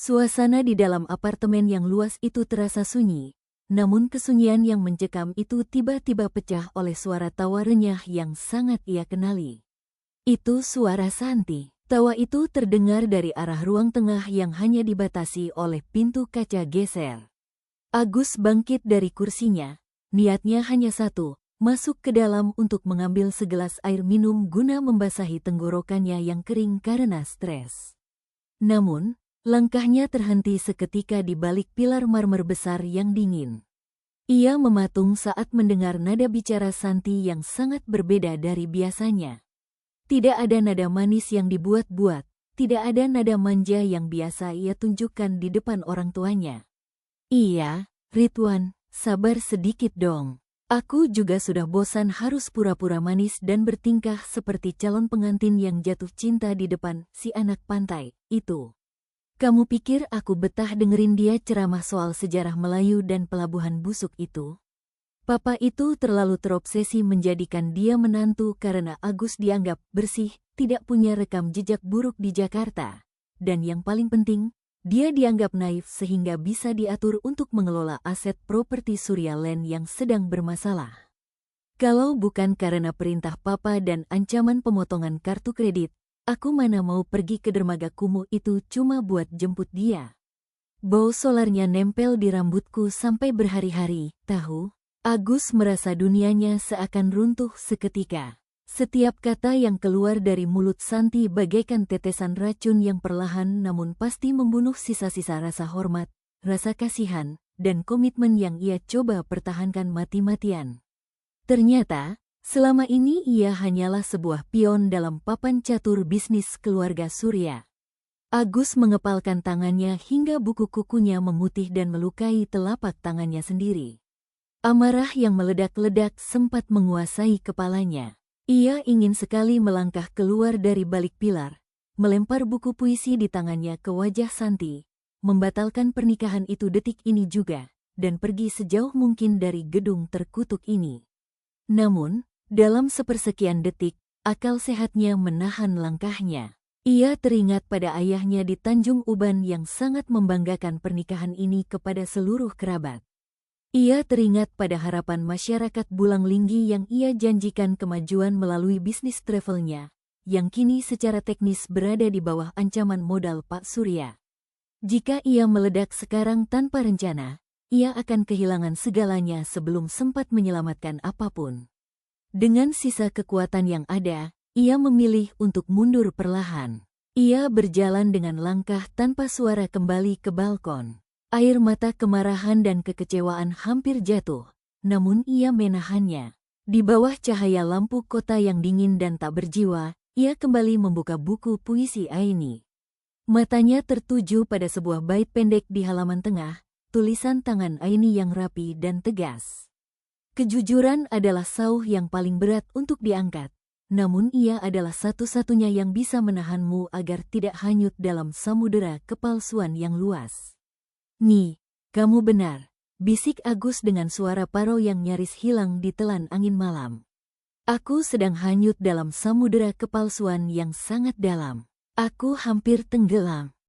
Suasana di dalam apartemen yang luas itu terasa sunyi, namun kesunyian yang mencekam itu tiba-tiba pecah oleh suara tawa renyah yang sangat ia kenali. Itu suara Santi. Tawa itu terdengar dari arah ruang tengah yang hanya dibatasi oleh pintu kaca geser. Agus bangkit dari kursinya, niatnya hanya satu, masuk ke dalam untuk mengambil segelas air minum guna membasahi tenggorokannya yang kering karena stres. Namun, langkahnya terhenti seketika di balik pilar marmer besar yang dingin. Ia mematung saat mendengar nada bicara Santi yang sangat berbeda dari biasanya. Tidak ada nada manis yang dibuat-buat, tidak ada nada manja yang biasa ia tunjukkan di depan orang tuanya. Iya, Ridwan, sabar sedikit dong. Aku juga sudah bosan harus pura-pura manis dan bertingkah seperti calon pengantin yang jatuh cinta di depan si anak pantai itu. Kamu pikir aku betah dengerin dia ceramah soal sejarah Melayu dan pelabuhan busuk itu? Papa itu terlalu terobsesi menjadikan dia menantu karena Agus dianggap bersih, tidak punya rekam jejak buruk di Jakarta. Dan yang paling penting, dia dianggap naif sehingga bisa diatur untuk mengelola aset properti Surya Land yang sedang bermasalah. Kalau bukan karena perintah Papa dan ancaman pemotongan kartu kredit, aku mana mau pergi ke dermaga kumuh itu cuma buat jemput dia. Bau solarnya nempel di rambutku sampai berhari-hari, tahu? Agus merasa dunianya seakan runtuh seketika. Setiap kata yang keluar dari mulut Santi bagaikan tetesan racun yang perlahan namun pasti membunuh sisa-sisa rasa hormat, rasa kasihan, dan komitmen yang ia coba pertahankan mati-matian. Ternyata, selama ini ia hanyalah sebuah pion dalam papan catur bisnis keluarga Surya. Agus mengepalkan tangannya hingga buku kukunya memutih dan melukai telapak tangannya sendiri. Amarah yang meledak-ledak sempat menguasai kepalanya. Ia ingin sekali melangkah keluar dari balik pilar, melempar buku puisi di tangannya ke wajah Santi, membatalkan pernikahan itu detik ini juga, dan pergi sejauh mungkin dari gedung terkutuk ini. Namun, dalam sepersekian detik, akal sehatnya menahan langkahnya. Ia teringat pada ayahnya di Tanjung Uban yang sangat membanggakan pernikahan ini kepada seluruh kerabat. Ia teringat pada harapan masyarakat Bulanglinggi yang ia janjikan kemajuan melalui bisnis travelnya, yang kini secara teknis berada di bawah ancaman modal Pak Surya. Jika ia meledak sekarang tanpa rencana, ia akan kehilangan segalanya sebelum sempat menyelamatkan apapun. Dengan sisa kekuatan yang ada, ia memilih untuk mundur perlahan. Ia berjalan dengan langkah tanpa suara kembali ke balkon. Air mata kemarahan dan kekecewaan hampir jatuh, namun ia menahannya. Di bawah cahaya lampu kota yang dingin dan tak berjiwa, ia kembali membuka buku puisi Aini. Matanya tertuju pada sebuah bait pendek di halaman tengah, tulisan tangan Aini yang rapi dan tegas. Kejujuran adalah sauh yang paling berat untuk diangkat, namun ia adalah satu-satunya yang bisa menahanmu agar tidak hanyut dalam samudera kepalsuan yang luas. Nih, kamu benar, bisik Agus dengan suara paro yang nyaris hilang di telan angin malam. Aku sedang hanyut dalam samudera kepalsuan yang sangat dalam. Aku hampir tenggelam.